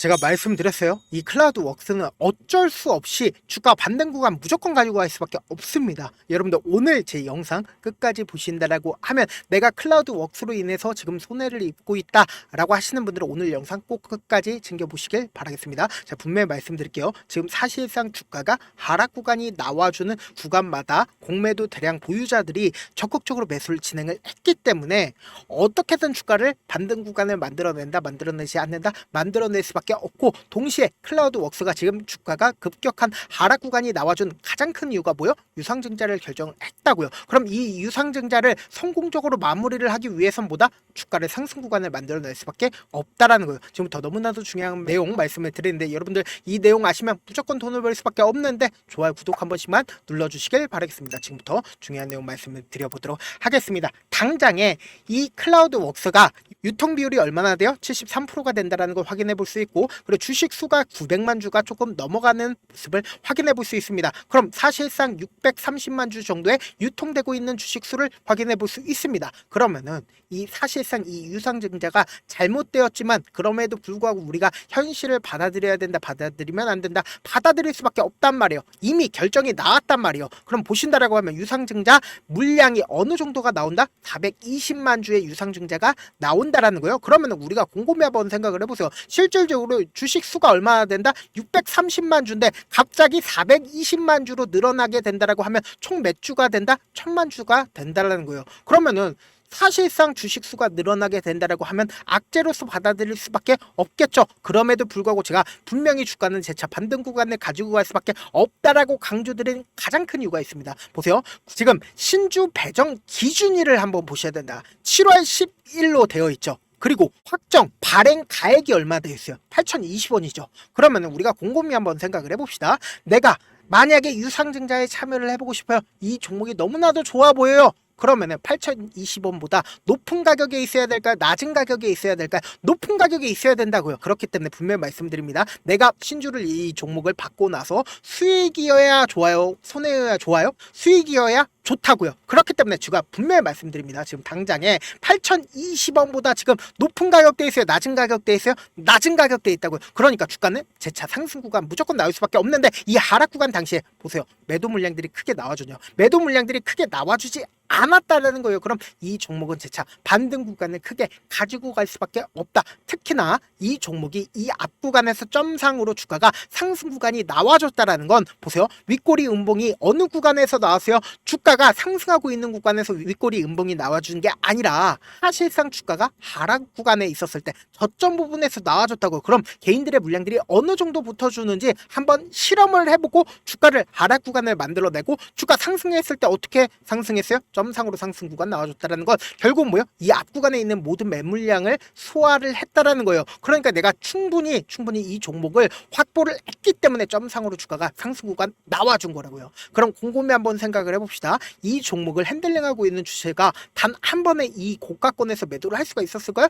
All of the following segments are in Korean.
제가 말씀드렸어요. 이 클라우드웍스는 어쩔 수 없이 주가 반등 구간 무조건 가지고 갈 수밖에 없습니다. 여러분들 오늘 제 영상 끝까지 보신다라고 하면 내가 클라우드웍스로 인해서 지금 손해를 입고 있다 라고 하시는 분들은 오늘 영상 꼭 끝까지 챙겨보시길 바라겠습니다. 자, 분명히 말씀드릴게요. 지금 사실상 주가가 하락 구간이 나와주는 구간마다 공매도 대량 보유자들이 적극적으로 매수를 진행을 했기 때문에 어떻게든 주가를 반등 구간을 만들어내지 않는다, 만들어낼 수밖에 없고, 동시에 클라우드웍스가 지금 주가가 급격한 하락 구간이 나와준 가장 큰 이유가 뭐요? 유상증자를 결정을 했다고요. 그럼 이 유상증자를 성공적으로 마무리를 하기 위해선 뭐다? 주가를 상승 구간을 만들어낼 수밖에 없다라는 거예요. 지금부터 너무나도 중요한 내용 말씀을 드리는데, 여러분들 이 내용 아시면 무조건 돈을 벌 수밖에 없는데 좋아요, 구독 한 번씩만 눌러주시길 바라겠습니다. 지금부터 중요한 내용 말씀을 드려보도록 하겠습니다. 당장에 이 클라우드웍스가 유통 비율이 얼마나 돼요? 73%가 된다는 걸 확인해 볼 수 있고, 그리고 주식 수가 900만 주가 조금 넘어가는 모습을 확인해 볼 수 있습니다. 그럼 사실상 630만 주 정도의 유통되고 있는 주식 수를 확인해 볼 수 있습니다. 그러면은 이 사실상 이 유상증자가 잘못되었지만 그럼에도 불구하고 우리가 현실을 받아들여야 된다, 받아들이면 안 된다, 받아들일 수밖에 없단 말이에요. 이미 결정이 나왔단 말이에요. 그럼 보신다라고 하면 유상증자 물량이 어느 정도가 나온다? 420만 주의 유상증자가 나온다라는 거예요. 그러면 우리가 곰곰이 한번 생각을 해보세요. 실질적으로 주식 수가 얼마나 된다? 630만 주인데 갑자기 420만 주로 늘어나게 된다라고 하면 총 몇 주가 된다? 1000만 주가 된다라는 거예요. 그러면은 사실상 주식 수가 늘어나게 된다라고 하면 악재로서 받아들일 수밖에 없겠죠. 그럼에도 불구하고 제가 분명히 주가는 재차 반등 구간을 가지고 갈 수밖에 없다라고 강조드린 가장 큰 이유가 있습니다. 보세요. 지금 신주 배정 기준일을 한번 보셔야 된다. 7월 10일로 되어 있죠. 그리고 확정 발행 가액이 얼마 되어 있어요? 8,020원이죠. 그러면 우리가 곰곰이 한번 생각을 해봅시다. 내가 만약에 유상증자에 참여를 해보고 싶어요. 이 종목이 너무나도 좋아 보여요. 그러면은 8,020원보다 높은 가격에 있어야 될까요? 낮은 가격에 있어야 될까요? 높은 가격에 있어야 된다고요. 그렇기 때문에 분명히 말씀드립니다. 내가 신주를 이 종목을 받고 나서 수익이어야 좋아요? 손해여야 좋아요? 수익이어야 좋다고요. 그렇기 때문에 제가 분명히 말씀드립니다. 지금 당장에 8,020원보다 지금 높은 가격대에 있어요? 낮은 가격대에 있어요? 낮은 가격대에 있다고요. 그러니까 주가는 재차 상승 구간 무조건 나올 수밖에 없는데, 이 하락 구간 당시에 보세요. 매도 물량들이 크게 나와주냐? 매도 물량들이 크게 나와주지 않았다라는 거예요. 그럼 이 종목은 재차 반등 구간을 크게 가지고 갈 수밖에 없다. 특히나 이 종목이 이 앞 구간에서 점상으로 주가가 상승 구간이 나와줬다라는 건 보세요. 윗꼬리 음봉이 어느 구간에서 나왔어요? 주가가 상승하고 있는 구간에서 윗꼬리 음봉이 나와준 게 아니라 사실상 주가가 하락 구간에 있었을 때 저점 부분에서 나와줬다고요. 그럼 개인들의 물량들이 어느 정도 붙어주는지 한번 실험을 해보고 주가를 하락 구간을 만들어내고, 주가 상승했을 때 어떻게 상승했어요? 점상으로 상승 구간 나와줬다라는 건 결국 뭐요? 이 앞 구간에 있는 모든 매물량을 소화를 했다라는 거예요. 그러니까 내가 충분히 이 종목을 확보를 했기 때문에 점상으로 주가가 상승 구간 나와준 거라고요. 그럼 곰곰이 한번 생각을 해봅시다. 이 종목을 핸들링하고 있는 주체가 단 한 번에 이 고가권에서 매도를 할 수가 있었을까요?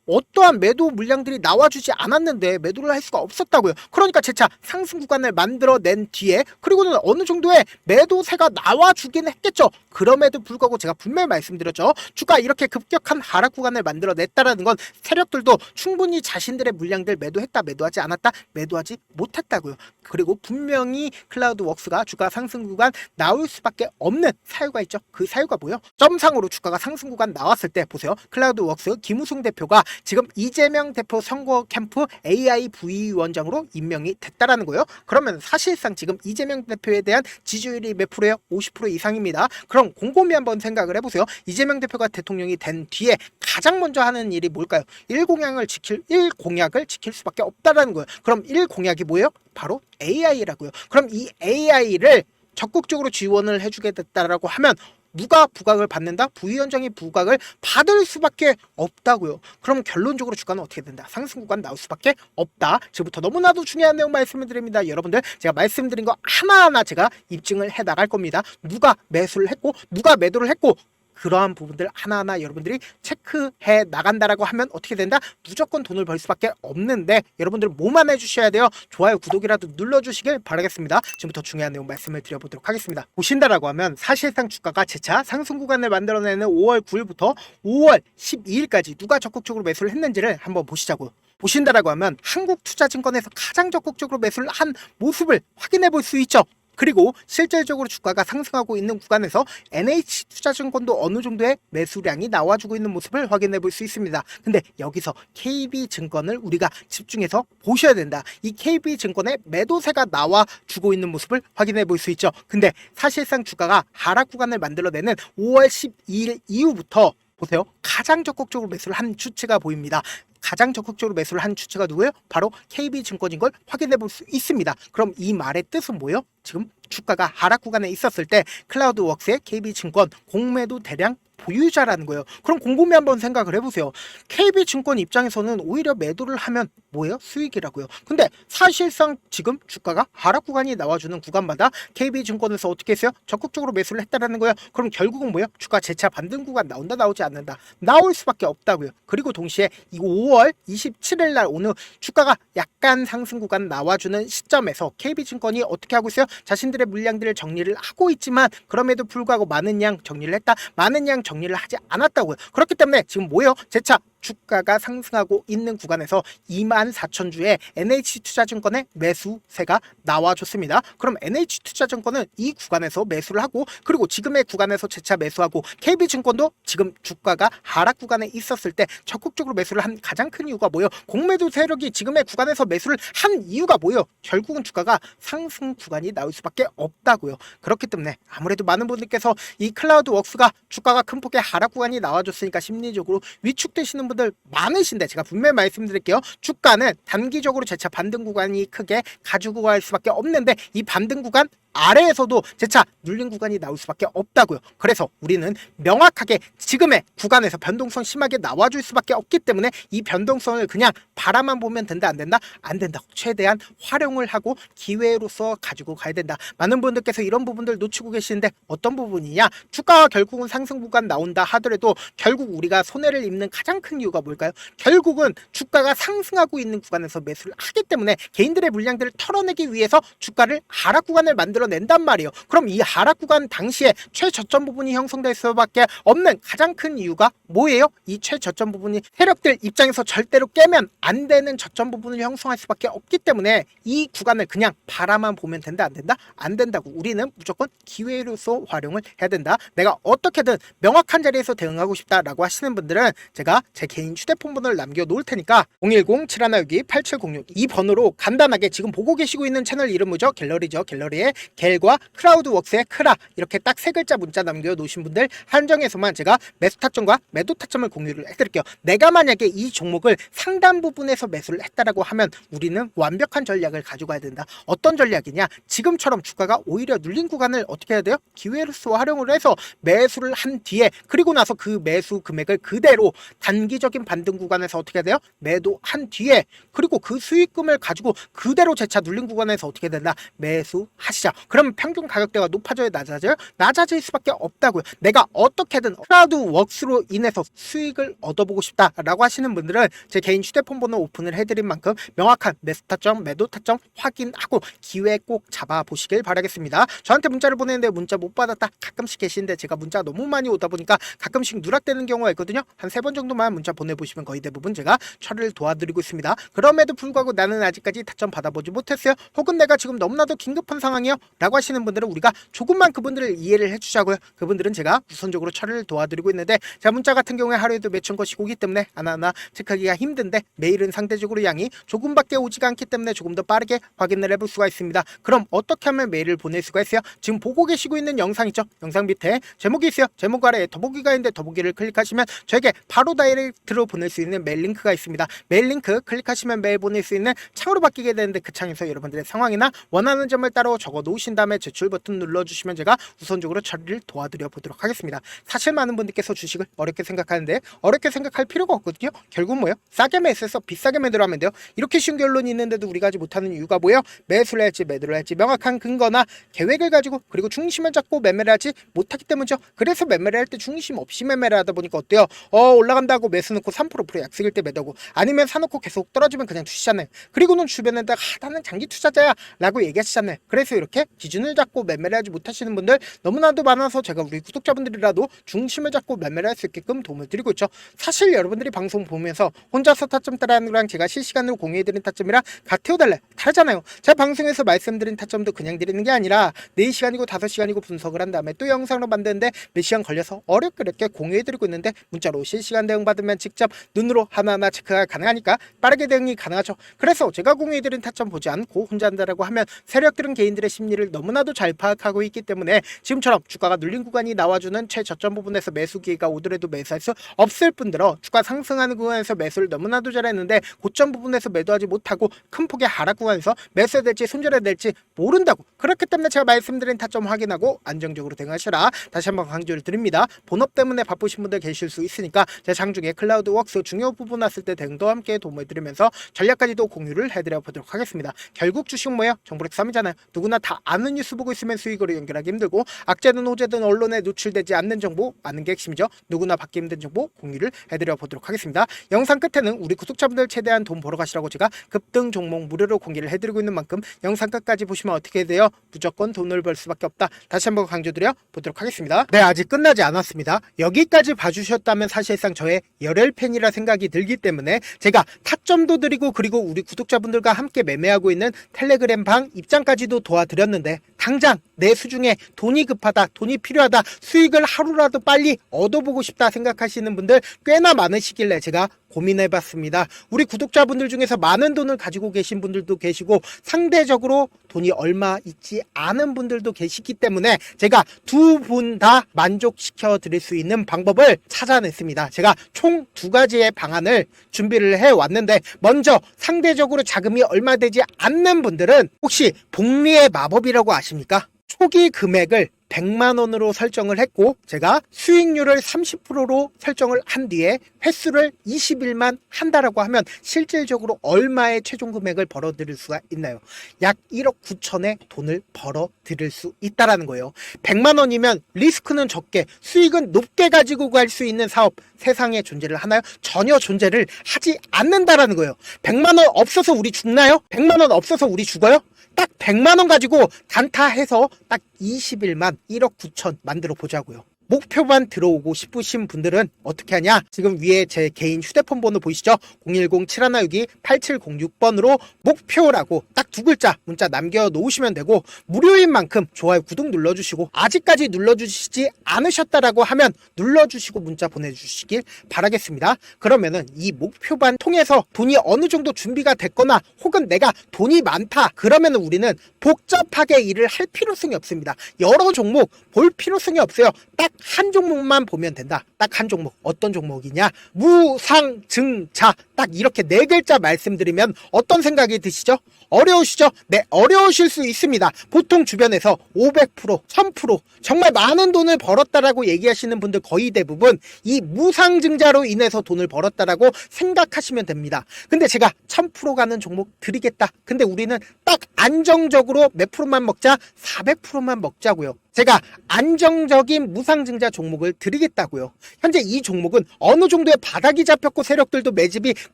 어떠한 매도 물량들이 나와주지 않았는데 매도를 할 수가 없었다고요. 그러니까 재차 상승 구간을 만들어낸 뒤에, 그리고는 어느 정도의 매도세가 나와주긴 했겠죠. 그럼에도 불구하고 제가 분명히 말씀드렸죠. 주가 이렇게 급격한 하락 구간을 만들어냈다라는 건 세력들도 충분히 자신들의 물량들 매도했다, 매도하지 않았다, 매도하지 못했다고요. 그리고 분명히 클라우드웍스가 주가 상승 구간 나올 수밖에 없는 사유가 있죠. 그 사유가 뭐예요? 점상으로 주가가 상승 구간 나왔을 때 보세요. 클라우드웍스 김우승 대표가 지금 이재명 대표 선거 캠프 AI 부위원장으로 임명이 됐다라는 거예요. 그러면 사실상 지금 이재명 대표에 대한 지지율이 몇 프로예요? 50% 이상입니다. 그럼 곰곰이 한번 생각을 해보세요. 이재명 대표가 대통령이 된 뒤에 가장 먼저 하는 일이 뭘까요? 1공약을 지킬 수밖에 없다라는 거예요. 그럼 1공약이 뭐예요? 바로 AI라고요. 그럼 이 AI를 적극적으로 지원을 해주게 됐다라고 하면 누가 부각을 받는다? 부위원장이 부각을 받을 수밖에 없다고요. 그럼 결론적으로 주가는 어떻게 된다? 상승 구간 나올 수밖에 없다. 지금부터 너무나도 중요한 내용 말씀을 드립니다. 여러분들 제가 말씀드린 거 하나하나 제가 입증을 해 나갈 겁니다. 누가 매수를 했고 누가 매도를 했고, 그러한 부분들 하나하나 여러분들이 체크해 나간다라고 하면 어떻게 된다? 무조건 돈을 벌 수밖에 없는데, 여러분들 뭐만 해주셔야 돼요? 좋아요, 구독이라도 눌러주시길 바라겠습니다. 지금부터 중요한 내용 말씀을 드려보도록 하겠습니다. 보신다라고 하면 사실상 주가가 재차 상승 구간을 만들어내는 5월 9일부터 5월 12일까지 누가 적극적으로 매수를 했는지를 한번 보시자고요. 보신다라고 하면 한국투자증권에서 가장 적극적으로 매수를 한 모습을 확인해 볼 수 있죠. 그리고 실질적으로 주가가 상승하고 있는 구간에서 NH투자증권도 어느 정도의 매수량이 나와주고 있는 모습을 확인해 볼 수 있습니다. 근데 여기서 KB증권을 우리가 집중해서 보셔야 된다. 이 KB증권의 매도세가 나와주고 있는 모습을 확인해 볼 수 있죠. 근데 사실상 주가가 하락 구간을 만들어내는 5월 12일 이후부터 보세요. 가장 적극적으로 매수를 한 추세가 보입니다. 가장 적극적으로 매수를 한 주체가 누구예요? 바로 KB증권인 걸 확인해 볼 수 있습니다. 그럼 이 말의 뜻은 뭐예요? 지금 주가가 하락 구간에 있었을 때 클라우드웍스의 KB증권 공매도 대량 보유자라는 거예요. 그럼 곰곰이 한번 생각을 해보세요. KB증권 입장에서는 오히려 매도를 하면 뭐예요? 수익이라고요. 근데 사실상 지금 주가가 하락 구간이 나와주는 구간마다 KB증권에서 어떻게 했어요? 적극적으로 매수를 했다라는 거예요. 그럼 결국은 뭐예요? 주가 재차 반등 구간 나온다 나오지 않는다? 나올 수밖에 없다고요. 그리고 동시에 이 5월 27일 날 오늘 주가가 약간 상승 구간 나와주는 시점에서 KB증권이 어떻게 하고 있어요? 자신들의 물량들을 정리를 하고 있지만 그럼에도 불구하고 많은 양 정리를 했다. 많은 양 정리를 하지 않았다고요. 그렇기 때문에 지금 뭐예요? 재차 주가가 상승하고 있는 구간에서 24,000주의 NH투자증권의 매수세가 나와줬습니다. 그럼 NH투자증권은 이 구간에서 매수를 하고 그리고 지금의 구간에서 재차 매수하고 KB증권도 지금 주가가 하락 구간에 있었을 때 적극적으로 매수를 한 가장 큰 이유가 뭐예요? 공매도 세력이 지금의 구간에서 매수를 한 이유가 뭐예요? 결국은 주가가 상승 구간이 나올 수밖에 없다고요. 그렇기 때문에 아무래도 많은 분들께서 이 클라우드웍스가 주가가 큰 폭의 하락 구간이 나와줬으니까 심리적으로 위축되시는 분들 많으신데 제가 분명히 말씀드릴게요. 주가는 단기적으로 재차 반등 구간이 크게 가지고 갈 수밖에 없는데 이 반등 구간 아래에서도 재차 눌린 구간이 나올 수밖에 없다고요. 그래서 우리는 명확하게 지금의 구간에서 변동성 심하게 나와줄 수밖에 없기 때문에 이 변동성을 그냥 바라만 보면 된다 안 된다? 안 된다. 최대한 활용을 하고 기회로서 가지고 가야 된다. 많은 분들께서 이런 부분들 놓치고 계시는데 어떤 부분이냐? 주가가 결국은 상승 구간 나온다 하더라도 결국 우리가 손해를 입는 가장 큰 이유가 뭘까요? 결국은 주가가 상승하고 있는 구간에서 매수를 하기 때문에 개인들의 물량들을 털어내기 위해서 주가를 하락 구간을 만들어낸단 말이에요. 그럼 이 하락 구간 당시에 최저점 부분이 형성될 수밖에 없는 가장 큰 이유가 뭐예요? 이 최저점 부분이 세력들 입장에서 절대로 깨면 안 되는 저점 부분을 형성할 수밖에 없기 때문에 이 구간을 그냥 바라만 보면 된다 안 된다? 안 된다고. 우리는 무조건 기회로서 활용을 해야 된다. 내가 어떻게든 명확한 자리에서 대응하고 싶다라고 하시는 분들은 제가 제 개인 휴대폰 번호를 남겨놓을 테니까 010-7162-8706 이 번호로 간단하게 지금 보고 계시고 있는 채널 이름 뭐죠? 갤러리죠. 갤러리에 갤과 클라우드웍스의 크라 이렇게 딱 세 글자 문자 남겨놓으신 분들 한정해서만 제가 매수 타점과 매도 타점을 공유를 해드릴게요. 내가 만약에 이 종목을 상단 부분에서 매수를 했다라고 하면 우리는 완벽한 전략을 가지고 가야 된다. 어떤 전략이냐? 지금처럼 주가가 오히려 눌린 구간을 어떻게 해야 돼요? 기회로서 활용을 해서 매수를 한 뒤에 그리고 나서 그 매수 금액을 그대로 단기적인 반등 구간에서 어떻게 해야 돼요? 매도한 뒤에 그리고 그 수익금을 가지고 그대로 재차 눌린 구간에서 어떻게 된다? 매수하시자. 그럼 평균 가격대가 높아져요? 낮아져요? 낮아질 수밖에 없다고요. 내가 어떻게든 클라우드웍스로 인해서 수익을 얻어보고 싶다라고 하시는 분들은 제 개인 휴대폰 번호 오픈을 해드린 만큼 명확한 매수 타점, 매도 타점 확인하고 기회 꼭 잡아보시길 바라겠습니다. 저한테 문자를 보내는데 문자 못 받았다 가끔씩 계시는데 제가 문자 너무 많이 오다 보니까 가끔씩 누락되는 경우가 있거든요. 한 3번 정도만 문자 보내보시면 거의 대부분 제가 처리를 도와드리고 있습니다. 그럼에도 불구하고 나는 아직까지 타점 받아보지 못했어요. 혹은 내가 지금 너무나도 긴급한 상황이요 라고 하시는 분들은 우리가 조금만 그분들을 이해를 해주자고요. 그분들은 제가 우선적으로 처리를 도와드리고 있는데 자 문자 같은 경우에 하루에도 몇천 건씩 오기 때문에 하나하나 체크하기가 힘든데 메일은 상대적으로 양이 조금밖에 오지가 않기 때문에 조금 더 빠르게 확인을 해볼 수가 있습니다. 그럼 어떻게 하면 메일을 보낼 수가 있어요? 지금 보고 계시고 있는 영상 있죠? 영상 밑에 제목이 있어요. 제목 아래에 더보기가 있는데 더보기를 클릭하시면 저에게 바로 다이렉트로 보낼 수 있는 메일 링크가 있습니다. 메일 링크 클릭하시면 메일 보낼 수 있는 창으로 바뀌게 되는데 그 창에서 여러분들의 상황이나 원하는 점을 따로 적어 놓으신 다음에 제출 버튼 눌러주시면 제가 우선적으로 처리를 도와드려 보도록 하겠습니다. 사실 많은 분들께서 주식을 어렵게 생각하는데 어렵게 생각할 필요가 없거든요. 결국은 뭐예요? 싸게 매수해서 비싸게 매도를 하면 돼요. 이렇게 쉬운 결론이 있는데도 우리가 하지 못하는 이유가 뭐예요? 매수를 할지 매도를 할지 명확한 근거나 계획을 가지고 그리고 중심을 잡고 매매를 하지 못하기 때문이죠. 그래서 매매를 할 때 중심 없이 매매를 하다 보니까 어때요? 올라간다고 매수 넣고 3% 약속일 때 매도고 아니면 사놓고 계속 떨어지면 그냥 두시잖아요. 그리고는 주변에다가 나는 장기 투자자야 라고 얘기하시잖아요. 그래서 이렇게 기준을 잡고 매매를 하지 못하시는 분들 너무나도 많아서 제가 우리 구독자분들이라도 중심을 잡고 매매를 할 수 있게끔 도움을 드리고 있죠. 사실 여러분들이 방송 보면서 혼자서 타점 따라하는 거랑 제가 실시간으로 공유해드린 타점이랑 같아요 달라요? 다르잖아요. 제가 방송에서 말씀드린 타점도 그냥 드리는 게 아니라 4시간이고 5시간이고 분석을 한 다음에 또 영상으로 만드는데 몇 시간 걸려서 어렵게 공유해드리고 있는데 문자로 실시간 대응 받으면 직접 눈으로 하나하나 체크가 가능하니까 빠르게 대응이 가능하죠. 그래서 제가 공유해드린 타점 보지 않고 혼자 한다라고 하면 세력들은 개인들의 심리를 너무나도 잘 파악하고 있기 때문에 지금처럼 주가가 눌린 구간이 나와주는 최저점 부분에서 매수 기회가 오더라도 매수할 수 없을 뿐더러 주가 상승하는 구간에서 매수를 너무나도 잘했는데 고점 부분에서 매도하지 못하고 큰 폭의 하락 구간에서 매수해야 될지 손절해야 될지 모른다고. 그렇기 때문에 제가 말씀드린 타점 확인하고 안정적으로 대응하시라 다시 한번 강조를 드립니다. 본업 때문에 바쁘신 분들 계실 수 있으니까 제 장중에 클라우드웍스 중요 부분 왔을 때 대응도 함께 도움을 드리면서 전략까지도 공유를 해드려 보도록 하겠습니다. 결국 주식 뭐예요? 정보력 싸움이잖아요. 누구나 다 아는 뉴스 보고 있으면 수익으로 연결하기 힘들고 악재든 호재든 언론에 노출되지 않는 정보 아는 게 핵심이죠. 누구나 받기 힘든 정보 공유를 해드려 보도록 하겠습니다. 영상 끝에는 우리 구독자분들 최대한 돈 벌어 가시라고 제가 급등 종목 무료로 공개를 해드리고 있는 만큼 영상 끝까지 보시면 어떻게 돼요? 무조건 돈을 벌 수밖에 없다. 다시 한번 강조드려 보도록 하겠습니다. 네, 아직 끝나지 않았습니다. 여기까지 봐주셨다면 사실상 저의 열혈 팬이라 생각이 들기 때문에 제가 타점도 드리고 그리고 우리 구독자분들과 함께 매매하고 있는 텔레그램 방 입장까지도 도와드렸는데 당장 내 수중에 돈이 급하다, 돈이 필요하다, 수익을 하루라도 빨리 얻어보고 싶다 생각하시는 분들 꽤나 많으시길래 제가 고민해봤습니다. 우리 구독자분들 중에서 많은 돈을 가지고 계신 분들도 계시고 상대적으로 돈이 얼마 있지 않은 분들도 계시기 때문에 제가 두 분 다 만족시켜 드릴 수 있는 방법을 찾아냈습니다. 제가 총 2가지의 방안을 준비를 해왔는데 먼저 상대적으로 자금이 얼마 되지 않는 분들은 혹시 복리의 마법이라고 아십니까? 초기 금액을 100만원으로 설정을 했고 제가 수익률을 30%로 설정을 한 뒤에 횟수를 20일만 한다라고 하면 실질적으로 얼마의 최종 금액을 벌어 드릴 수가 있나요? 약 1억 9천의 돈을 벌어 드릴 수 있다라는 거예요. 100만원이면 리스크는 적게 수익은 높게 가지고 갈 수 있는 사업 세상에 존재를 하나요? 전혀 존재를 하지 않는다라는 거예요. 100만원 없어서 우리 죽나요? 100만원 없어서 우리 죽어요? 딱 100만원 가지고 단타해서 딱 20일만 1억 9천 만들어 보자고요. 목표만 들어오고 싶으신 분들은 어떻게 하냐? 지금 위에 제 개인 휴대폰 번호 보이시죠? 010-7162-8706번으로 목표라고 딱 2글자 문자 남겨놓으시면 되고 무료인 만큼 좋아요 구독 눌러주시고 아직까지 눌러주시지 않으셨다라고 하면 눌러주시고 문자 보내주시길 바라겠습니다. 그러면은 이 목표반 통해서 돈이 어느 정도 준비가 됐거나 혹은 내가 돈이 많다 그러면은 우리는 복잡하게 일을 할 필요성이 없습니다. 여러 종목 볼 필요성이 없어요. 딱 한 종목만 보면 된다. 딱 한 종목. 어떤 종목이냐? 무상증자. 딱 이렇게 4글자 말씀드리면 어떤 생각이 드시죠? 어려우시죠? 네, 어려우실 수 있습니다. 보통 주변에서 500%, 1000% 정말 많은 돈을 벌었다라고 얘기하시는 분들 거의 대부분 이 무상증자로 인해서 돈을 벌었다라고 생각하시면 됩니다. 근데 제가 1000% 가는 종목 드리겠다. 근데 우리는 딱 안정적으로 몇 프로만 먹자? 400%만 먹자고요. 제가 안정적인 무상증자 종목을 드리겠다고요. 현재 이 종목은 어느 정도의 바닥이 잡혔고 세력들도 매집이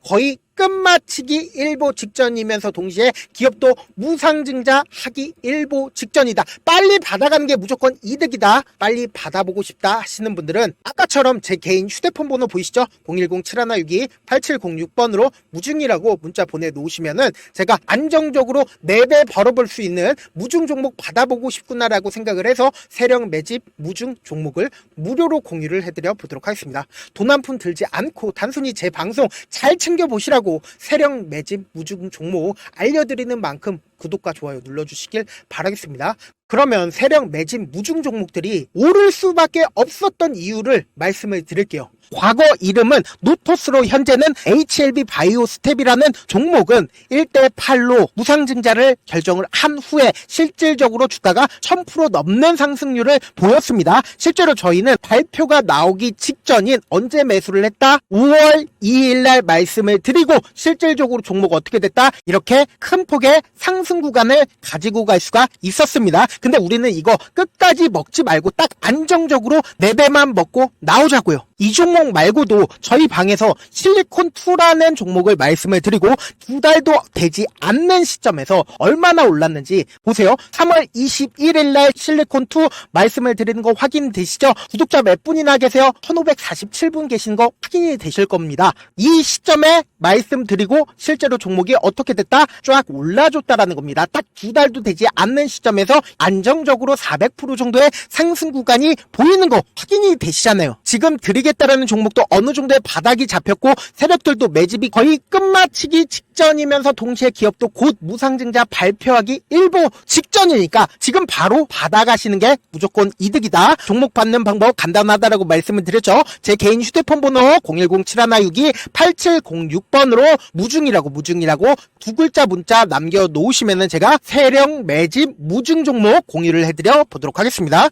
거의 끝마치기 일보 직전이면서 동시에 기업도 무상증자 하기 일보 직전이다. 빨리 받아가는 게 무조건 이득이다. 빨리 받아보고 싶다 하시는 분들은 아까처럼 제 개인 휴대폰 번호 보이시죠? 010-7162-8706번으로 무중이라고 문자 보내놓으시면은 제가 안정적으로 4배 벌어볼 수 있는 무중 종목 받아보고 싶구나라고 생각을 해서 세력 매집 무중 종목을 무료로 공유를 해드려 보도록 하겠습니다. 돈 한 푼 들지 않고 단순히 제 방송 잘 챙겨보시라고 세력 매집 무중 종목 알려드리는 만큼 구독과 좋아요 눌러주시길 바라겠습니다. 그러면 세력 매집 무중 종목들이 오를 수밖에 없었던 이유를 말씀을 드릴게요. 과거 이름은 노토스로 현재는 HLB 바이오스텝이라는 종목은 1대8로 무상증자를 결정을 한 후에 실질적으로 주가가 1000% 넘는 상승률을 보였습니다. 실제로 저희는 발표가 나오기 직전인 언제 매수를 했다? 5월 2일날 말씀을 드리고 실질적으로 종목 어떻게 됐다? 이렇게 큰 폭의 상승 구간을 가지고 갈 수가 있었습니다. 근데 우리는 이거 끝까지 먹지 말고 딱 안정적으로 4배만 먹고 나오자고요. 이 종목 말고도 저희 방에서 실리콘2라는 종목을 말씀을 드리고 2달도 되지 않는 시점에서 얼마나 올랐는지 보세요. 3월 21일 날 실리콘2 말씀을 드리는 거 확인되시죠? 구독자 몇 분이나 계세요? 1547분 계신 거 확인이 되실 겁니다. 이 시점에 말씀드리고 실제로 종목이 어떻게 됐다? 쫙 올라줬다라는 겁니다. 딱 2달도 되지 않는 시점에서 안정적으로 400% 정도의 상승 구간이 보이는 거 확인이 되시잖아요. 지금 드리겠다라는 종목도 어느 정도의 바닥이 잡혔고 세력들도 매집이 거의 끝마치기 직전이면서 동시에 기업도 곧 무상증자 발표하기 일보 직전이니까 지금 바로 받아가시는 게 무조건 이득이다. 종목 받는 방법 간단하다라고 말씀을 드렸죠. 제 개인 휴대폰 번호 010-7162-8706번으로 무중이라고 두 글자 문자 남겨놓으시면은 제가 세력 매집 무중 종목 공유를 해드려 보도록 하겠습니다.